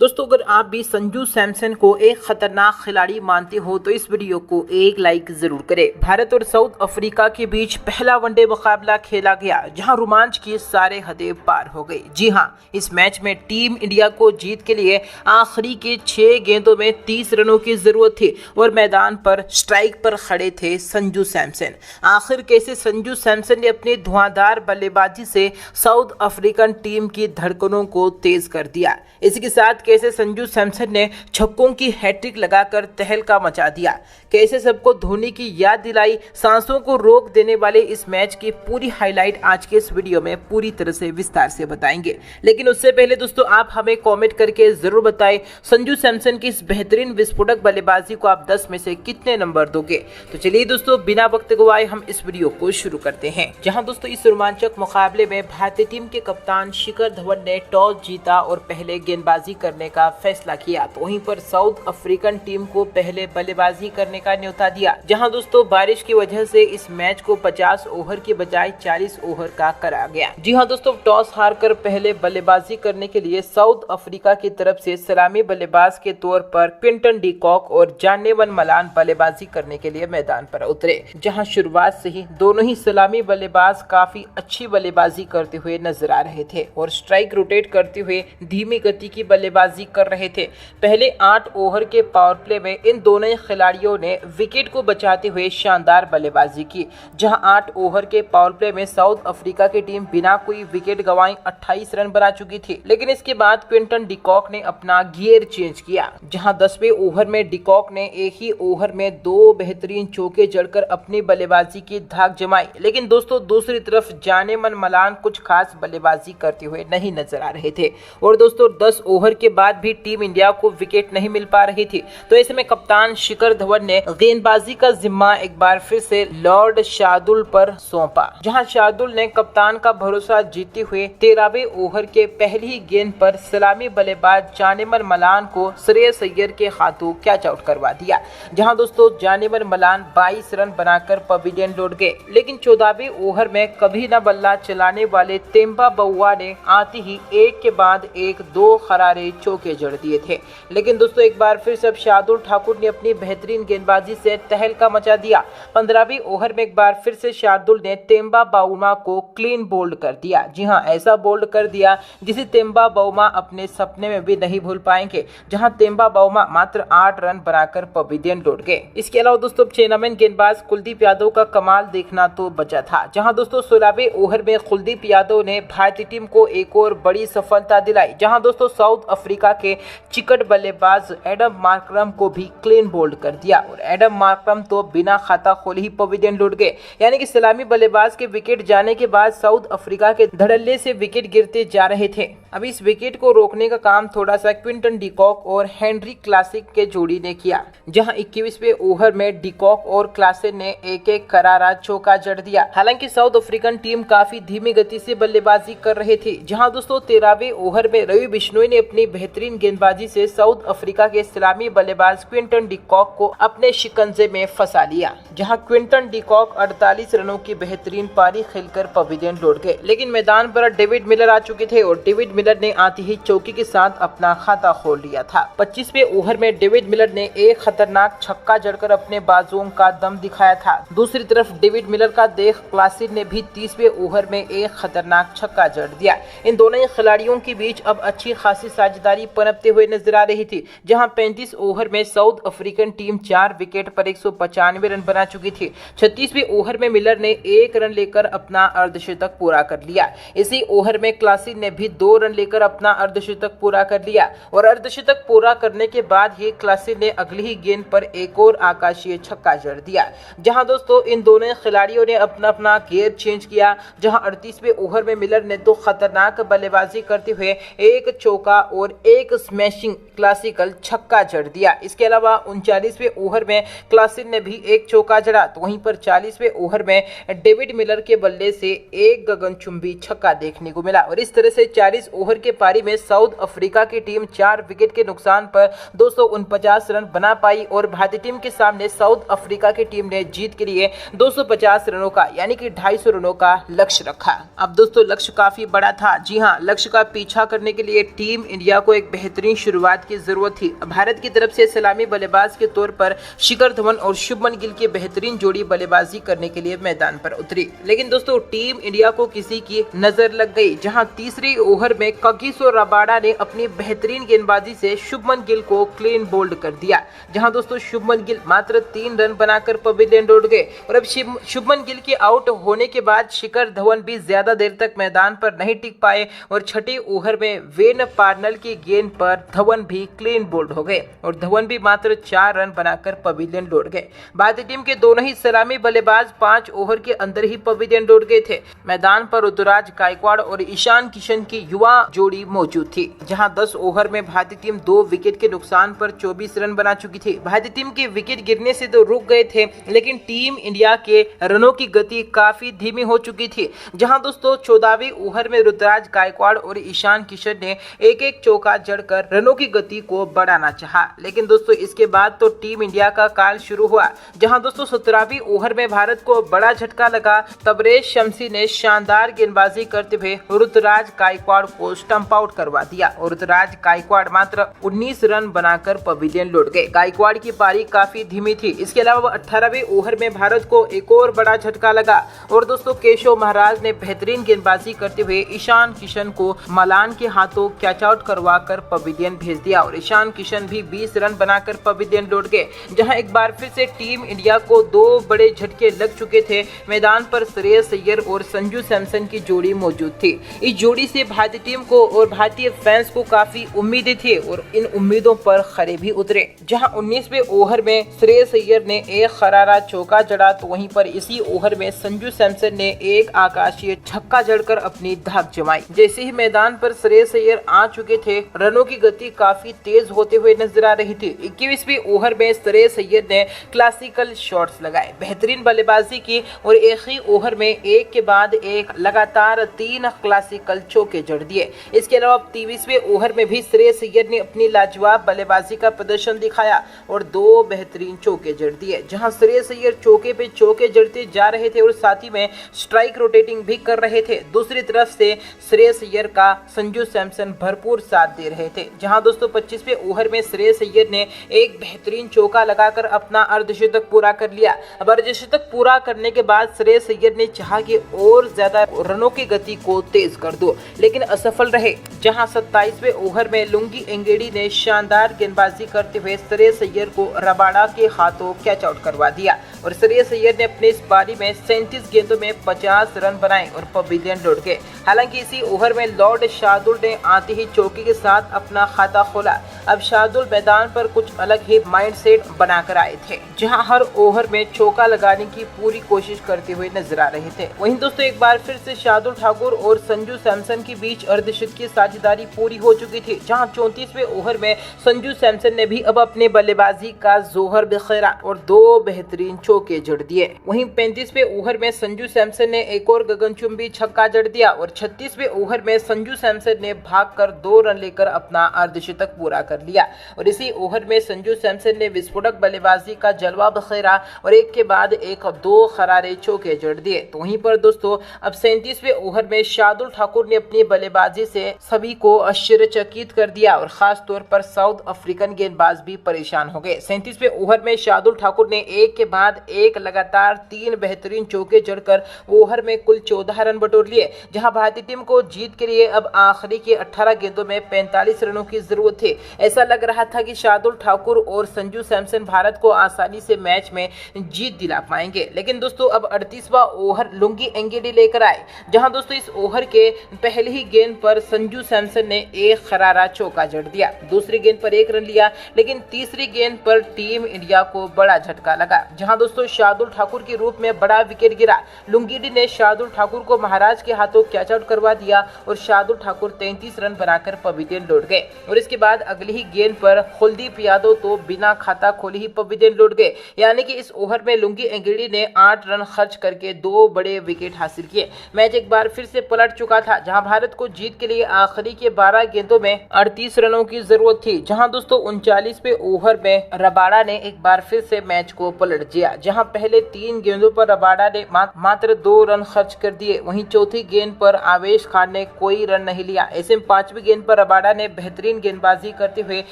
दोस्तों, अगर आप भी संजू सैमसन को एक खतरनाक खिलाड़ी मानते हो तो इस वीडियो को एक लाइक जरूर करें। भारत और साउथ अफ्रीका के बीच पहला वनडे मुकाबला खेला गया, जहां रोमांच की सारे हदें पार हो गई। जी हां, इस मैच में टीम इंडिया को जीत के लिए आखिरी के 6 गेंदों में 30 रनों की जरूरत थी और मैदान पर स्ट्राइक पर खड़े थे संजू सैमसन। आखिर कैसे संजू सैमसन ने अपनी धुआंधार बल्लेबाजी से साउथ अफ्रीकन टीम की धड़कनों को तेज कर दिया। इसी के साथ कैसे संजू सैमसन ने छक्कों की हैट्रिक लगाकर तहलका मचा दिया, कैसे सबको धोनी की याद दिलाई, सांसों को रोक देने वाले इस मैच की पूरी हाईलाइट आज के इस वीडियो में पूरी तरह से विस्तार से बताएंगे। लेकिन उससे पहले दोस्तों, आप हमें कमेंट करके जरूर बताएं संजू सैमसन की इस बेहतरीन विस्फोटक बल्लेबाजी को आप 10 में से कितने नंबर दोगे। तो चलिए दोस्तों, बिना वक्त गवाए हम इस वीडियो को शुरू करते हैं। जहां दोस्तों इस रोमांचक मुकाबले में भारतीय टीम के कप्तान शिखर धवन ने टॉस जीता और पहले गेंदबाजी करने का फैसला किया, तो वहीं पर साउथ अफ्रीकन टीम को पहले बल्लेबाजी करने का न्योता दिया। जहां दोस्तों बारिश की वजह से इस मैच को 50 ओवर के बजाय 40 ओवर का करा गया। जी हां दोस्तों, टॉस हारकर पहले बल्लेबाजी करने के लिए साउथ अफ्रीका की तरफ से सलामी बल्लेबाज के तौर पर क्विंटन डी कॉक और जानेमन मलान बल्लेबाजी करने के लिए मैदान पर उतरे। जहां शुरुआत से ही दोनों ही सलामी बल्लेबाज काफी अच्छी बल्लेबाजी करते हुए नजर आ रहे थे और स्ट्राइक रोटेट करते हुए धीमी गति की बल्लेबाजी कर रहे थे। पहले 8 ओवर के पावर प्ले में इन दोनों ही खिलाड़ियों ने विकेट को बचाते हुए शानदार बल्लेबाजी की। जहां 8 ओवर के पावर प्ले में साउथ अफ्रीका की टीम बिना कोई विकेट गंवाए 28 रन बना चुकी थी। लेकिन इसके बाद क्विंटन डी कॉक ने अपना गियर चेंज किया। जहां 10वें ओवर में डी कॉक ने एक ही ओवर में 2 बेहतरीन चौके जड़कर अपनी बल्लेबाजी की धाक जमाई। लेकिन दोस्तों दूसरी तरफ जानेमन मलान कुछ खास बल्लेबाजी करते हुए नहीं नजर आ रहे थे और दोस्तों 10 ओवर के बाद भी टीम इंडिया को विकेट नहीं मिल पा रही थी। तो ऐसे में कप्तान शिखर धवन ने गेंदबाजी का जिम्मा एक बार फिर से लॉर्ड शार्दुल पर सौंपा। जहां शार्दुल ने कप्तान का भरोसा जीतते हुए 13वें ओवर के पहली ही गेंद पर सलामी बल्लेबाज जानेमन मलान को श्रेयस अय्यर के हाथों कैच आउट करवा दिया। जहां दोस्तों जानेमन मलान 22 रन बनाकर पवेलियन लौट गए। लेकिन 14वें ओवर में कभी न बल्ला चलाने वाले तेम्बा बउआ ने आते ही एक के बाद एक 2 खरारे चौके जड़ दिए थे। लेकिन दोस्तों एक बार फिर से शार्दुल ठाकुर ने अपनी बेहतरीन गेंदबाजी से तहलका मचा दिया। 15वीं ओवर में एक बार फिर से शार्दुल ने तेम्बा बाउमा को क्लीन बोल्ड कर दिया। जी हां, ऐसा बोल्ड कर दिया जिसे तेम्बा बाउमा अपने सपने में भी नहीं भूल पाएंगे। जहां तेम्बा बाउमा मात्र 8 रन बनाकर पवेलियन लौट गए। इसके अलावा दोस्तों चेनामैन गेंदबाज कुलदीप यादव का कमाल देखना तो बचा था। जहां दोस्तों 16वें ओवर में कुलदीप यादव ने भारतीय टीम को एक और बड़ी सफलता दिलाई। जहां दोस्तों साउथ अफ्रीका के चिकट बल्लेबाज एडम मार्करम को भी क्लीन बोल्ड कर दिया और एडम मार्करम तो बिना खाता खोले ही पवेलियन लौट गए। यानी कि सलामी बल्लेबाज के विकेट जाने के बाद साउथ अफ्रीका के धड़ल्ले से विकेट गिरते जा रहे थे। अब इस विकेट को रोकने का काम थोड़ा सा क्विंटन डी कॉक और हेनरी क्लासिक के जोड़ी ने किया। जहां 21वें ओवर में डी कॉक और क्लासिक ने एक करारा चौका जड़ दिया। हालांकि साउथ अफ्रीकन टीम काफी धीमी गति से बल्लेबाजी कर रही थी। जहां दोस्तों 13वें ओवर में रवि बिश्नोई ने अपनी बेहतरीन गेंदबाजी से साउथ अफ्रीका के सलामी बल्लेबाज क्विंटन डी कॉक को अपने शिकंजे में फंसा लिया। जहां क्विंटन डी कॉक 48 रनों की बेहतरीन पारी खेलकर पवेलियन लौट गए। लेकिन मैदान पर डेविड मिलर आ चुके थे और डेविड मिलर ने आते ही चौकी के साथ अपना खाता खोल लिया था। 25वें ओवर में डेविड मिलर ने एक खतरनाक छक्का जड़कर अपने बाजुओं का दम दिखाया था। दूसरी तरफ डेविड मिलर का देख क्लासिक ने भी 30वें ओवर में एक खतरनाक छक्का जड़ दिया। इन दोनों ही खिलाड़ियों के बीच अब अच्छी खासी साझेदारी पनपते हुए नजर आ रही थी। जहां 35 ओवर में साउथ अफ्रीकन टीम 4 विकेट पर 195 रन बना चुकी थी। 36वें ओवर में मिलर ने 1 रन लेकर अपना अर्धशतक पूरा कर लिया। इसी ओवर में क्लासिक ने भी 2 रन लेकर अपना अर्धशतक पूरा कर लिया और अर्धशतक पूरा करने के बाद ही क्लासिक ने अगली ही गेंद पर एक और आकाशीय छक्का जड़ दिया। जहां दोस्तों इन दोनों खिलाड़ियों ने अपना अपना गियर चेंज किया। जहां 38वें ओवर में मिलर ने तो खतरनाक बल्लेबाजी करते हुए एक चौका और एक स्मैशिंग क्लासिकल छक्का जड़ दिया। इसके अलावा 39वें ओवर में क्लासिक ने भी एक चौका जड़ा, तो वहीं पर 40वें ओवर में डेविड मिलर के बल्ले से एक गगनचुंबी छक्का देखने को मिला और इस तरह से 40 ओवर के पारी में साउथ अफ्रीका की टीम 4 विकेट के नुकसान पर 249 रन बना पाई और भारतीय टीम के सामने साउथ अफ्रीका की टीम ने जीत के लिए 250 रनों का यानी कि 250 रनों का लक्ष्य रखा। अब दोस्तों लक्ष्य काफी बड़ा था। जी हां, लक्ष्य का पीछा करने के लिए टीम इंडिया को एक बेहतरीन शुरुआत की जरूरत थी। भारत की तरफ से सलामी बल्लेबाज के तौर पर शिखर धवन और शुभमन गिल की बेहतरीन जोड़ी बल्लेबाजी करने के लिए मैदान पर उतरी, लेकिन दोस्तों टीम इंडिया को किसी की नजर लग गई, जहां तीसरे ओवर में कगिसो रबाडा ने अपनी बेहतरीन गेंदबाजी से शुभमन गिल को क्लीन बोल्ड कर दिया। जहां दोस्तों शुभमन गिल मात्र 3 रन बनाकर पवेलियन लौट गए और अब शुभमन गिल के आउट होने के बाद शिखर धवन भी ज्यादा देर तक मैदान पर नहीं टिक पाए और छठे ओवर में वेन पार्नल की गेंद पर धवन भी क्लीन बोल्ड हो गए और धवन भी मात्र 4 रन बनाकर पवेलियन लौट गए। भारतीय टीम के दोनों ही सलामी बल्लेबाज 5 ओवर के अंदर ही पवेलियन लौट गए थे। मैदान पर ऋतुराज गायकवाड़ और ईशान किशन की युवा जोड़ी मौजूद थी। जहां 10 ओवर में भारतीय टीम 2 विकेट के नुकसान पर 24 रन बना चुकी थी। भारतीय टीम के विकेट गिरने से तो रुक गए थे, लेकिन टीम इंडिया के रनों की गति काफी धीमी हो चुकी थी। जहां दोस्तों 14वें ओवर में ऋतुराज गायकवाड़ और ईशान किशन ने एक चौका जड़कर रनों की गति को बढ़ाना चाहा, लेकिन दोस्तों इसके बाद तो टीम इंडिया का काल शुरू हुआ। जहां दोस्तों 17वीं ओवर में भारत को बड़ा झटका लगा। तबरेज शमसी ने शानदार गेंदबाजी करते हुए ऋतुराज गायकवाड़ को स्टंप आउट करवा दिया और ऋतुराज गायकवाड़ मात्र 19 रन बनाकर पवेलियन लौट गए। गायकवाड़ की पारी काफी धीमी थी। इसके अलावा 18वें ओवर में भारत को एक और बड़ा झटका लगा और दोस्तों केशव महाराज ने बेहतरीन गेंदबाजी करते हुए ईशान किशन को मलान के हाथों कैच आउट करवा कर पवेलियन भेज दिया और ईशान किशन भी 20 रन बनाकर पवेलियन लौट गए। जहां एक बार फिर से टीम इंडिया को 2 बड़े झटके लग चुके थे। मैदान पर श्रेयस अय्यर और संजू सैमसन की जोड़ी मौजूद थी। इस जोड़ी से भारतीय टीम को और भारतीय फैंस को काफी उम्मीदें थी और इन उम्मीदों पर खरे भी उतरे। जहां 19वें ओवर में श्रेयस अय्यर ने एक खरारा चौका जड़ा, तो वहीं पर इसी ओवर में संजू सैमसन ने एक आकाशीय छक्का जड़कर अपनी धाक जमाई। जैसे ही मैदान पर श्रेयस अय्यर आ चुके थे, रनों की गति काफी तेज होते हुए नजर आ रही थी। 21वें ओवर में श्रेयस अय्यर ने क्लासिकल शॉट्स लगाए, बेहतरीन बल्लेबाजी की और एक ही ओवर में एक के बाद एक लगातार 3 क्लासिकल चौके जड़ दिए। इसके अलावा 23वें ओवर में भी श्रेयस अय्यर ने अपनी लाजवाब बल्लेबाजी का प्रदर्शन दिखाया और 2 बेहतरीन चौके जड़ दिए। जहां श्रेयस अय्यर चौके पे चौके जड़ते जा रहे थे और साथ ही में स्ट्राइक रोटेटिंग भी कर रहे थे। दूसरी तरफ से श्रेयस अय्यर का संजू सैमसन भरपूर साथ दे रहे थे। जहां दोस्तों 25वें ओवर में श्रेयस अय्यर ने एक बेहतरीन चौका लगाकर अपना अर्धशतक पूरा कर लिया। अब अर्धशतक पूरा करने के बाद श्रेयस अय्यर ने चाहा कि और ज्यादा रनों की गति को तेज कर दो, लेकिन असफल रहे। जहां 27वें ओवर में लुंगी एंगेडी ने शानदार गेंदबाजी करते हुए श्रेयस अय्यर को रबाडा के हाथों कैच आउट करवा दिया और श्रेयस अय्यर ने अपने इस पारी में 37 गेंदों में 50 रन बनाए और पवेलियन लौट गए। हालांकि इसी ओवर में लॉर्ड शार्दुल ने आते ही चौके के साथ अपना खाता खोला। अब शार्दुल मैदान पर कुछ अलग ही माइंडसेट बनाकर आए थे, जहां हर ओवर में चौका लगाने की पूरी कोशिश करते हुए नजर आ रहे थे। वहीं दोस्तों एक बार फिर से शार्दुल ठाकुर और संजू सैमसन के बीच अर्धशतकीय साझेदारी पूरी हो चुकी थी। जहां 34वें ओवर में संजू सैमसन ने भी अब अपने बल्लेबाजी का जोहर बिखेरा और 2 बेहतरीन चौके जड़ दिए। वहीं 35वें ओवर में संजू सैमसन ने एक और गगनचुंबी छक्का जड़ दिया और 36वें ओवर में संजू सैमसन ने भागकर 2 रन लेकर अपना अर्धशतक पूरा कर लिया और इसी ओवर में संजू सैमसन ने विस्फोटक बल्लेबाजी का जलवा बखेरा और एक के बाद एक 2 खरारे चौके जड़ दिए। तो वहीं पर दोस्तों अब 37वें ओवर में शार्दुल ठाकुर ने अपनी बल्लेबाजी से सभी को आश्चर्यचकित कर दिया और खास तौर पर साउथ अफ्रीकन गेंदबाज भी परेशान हो गए। 37वें ओवर में शार्दुल ठाकुर ने एक के बाद एक लगातार 3 बेहतरीन चौके जड़कर ओवर में कुल 14 रन बटोर लिए। जहां भारतीय टीम को जीत के लिए अब आखिरी के 18 गेंदों में 45 रनों की जरूरत थी। ऐसा लग रहा था कि शार्दुल ठाकुर और संजू सैमसन भारत को आसानी से मैच में जीत दिला पाएंगे, लेकिन दोस्तों अब 38वां ओवर लुंगी एंगेडी लेकर आए। जहां दोस्तों इस ओवर के पहली ही गेंद पर संजू सैमसन ने एक खरारा चौका जड़ दिया, दूसरी गेंद पर 1 रन लिया, लेकिन तीसरी गेंद पर टीम इंडिया को बड़ा झटका लगा। जहां दोस्तों शार्दुल ठाकुर के रूप में बड़ा विकेट गिरा। लुंगीडी ने शार्दुल ठाकुर को महाराज के हाथों कैच आउट करवा दिया और शार्दुल ठाकुर 33 रन बनाकर पवेलियन लौट गए और इसके बाद अगली पहली ही गेंद पर कुलदीप यादव तो बिना खाता खोले ही पवेलियन लौट गए। यानी कि इस ओवर में लुंगी एंगड़ी ने 8 रन खर्च करके 2 बड़े विकेट हासिल किए। मैच एक बार फिर से पलट चुका था, जहां भारत को जीत के लिए आखिरी के 12 गेंदों में 38 रनों की जरूरत थी। जहां दोस्तों 39वें ओवर में रबाडा ने एक बार फिर से मैच को पलट दिया, जहां पहले 3 गेंदों पर रबाडा ने मात्र 2 रन खर्च कर दिए। वहीं चौथी गेंद पर आवेश खान ने कोई रन नहीं लिया। ऐसे में 5वीं गेंद पर रबाडा ने बेहतरीन गेंदबाजी करते हुए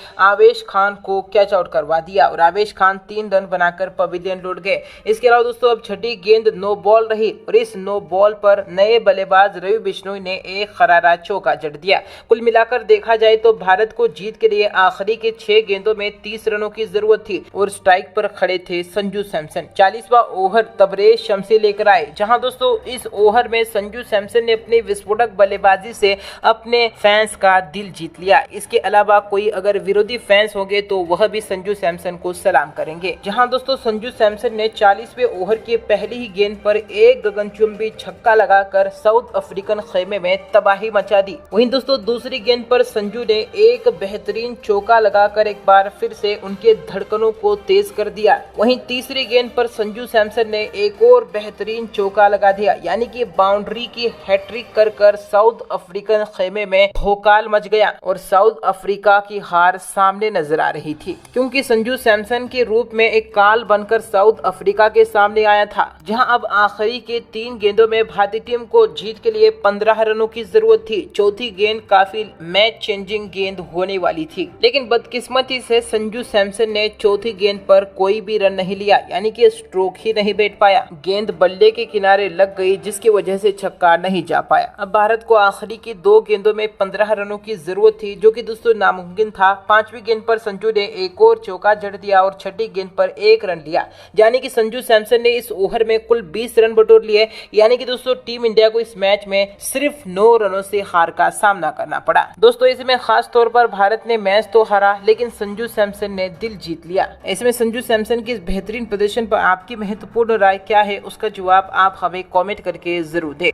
आवेश खान को कैच आउट करवा दिया और आवेश खान 3 रन बनाकर पवेलियन लौट गए। इसके अलावा दोस्तों अब छठी गेंद नो बॉल रही और इस नो बॉल पर नए बल्लेबाज रवि बिश्नोई ने एक करारा चौका जड़ दिया। कुल मिलाकर देखा जाए तो भारत को जीत के लिए आखिरी के 6 गेंदों में 30 रनों की जरूरत थी और स्ट्राइक पर खड़े थे संजू सैमसन। 40वां ओवर तबरेज शमसी लेकर आए, जहां दोस्तों इस ओवर में संजू सैमसन ने अपनी विस्फोटक बल्लेबाजी से अपने फैंस का दिल जीत लिया। इसके अलावा कोई अगर विरोधी फैंस होंगे तो वह भी संजू सैमसन को सलाम करेंगे। जहां दोस्तों संजू सैमसन ने 40वें ओवर के पहली ही गेंद पर एक गगनचुंबी छक्का लगाकर साउथ अफ्रीकन खेमे में तबाही मचा दी। वहीं दोस्तों दूसरी गेंद पर संजू ने एक बेहतरीन चौका लगाकर एक बार फिर से उनके धड़कनों को तेज कर दिया। वहीं तीसरी गेंद पर संजू सैमसन ने एक और बेहतरीन चौका लगा दिया, यानी कि बाउंड्री की हैट्रिक कर साउथ अफ्रीकन खेमे में भोकाल मच गया और साउथ अफ्रीका की हार सामने नजर आ रही थी, क्योंकि संजू सैमसन के रूप में एक काल बनकर साउथ अफ्रीका के सामने आया था। जहां अब आखिरी के 3 गेंदों में भारतीय टीम को जीत के लिए 15 रनों की जरूरत थी। चौथी गेंद काफी मैच चेंजिंग गेंद होने वाली थी, लेकिन बदकिस्मती से संजू सैमसन ने चौथी गेंद पर कोई भी रन नहीं लिया, यानी कि स्ट्रोक ही नहीं बैठ पाया। गेंद बल्ले के किनारे लग गई, जिसकी वजह से छक्का नहीं जा पाया। अब भारत को आखिरी की 2 गेंदों में 15 रनों की जरूरत थी, जो कि दोस्तों नामुमकिन था। 5वीं गेंद पर संजू ने एक और चौका जड़ दिया और छठी गेंद पर 1 रन लिया, यानी कि संजू सैमसन ने इस ओवर में कुल 20 रन बटोर लिए। यानी कि दोस्तों टीम इंडिया को इस मैच में सिर्फ 9 रनों से हार का सामना करना पड़ा। दोस्तों इसमें खास तौर पर भारत ने मैच तो हारा, लेकिन संजू सैमसन ने दिल जीत लिया। इसमें संजू सैमसन की इस बेहतरीन प्रदर्शन पर आपकी महत्वपूर्ण राय क्या है, उसका जवाब आप हमें कमेंट करके जरूर दें।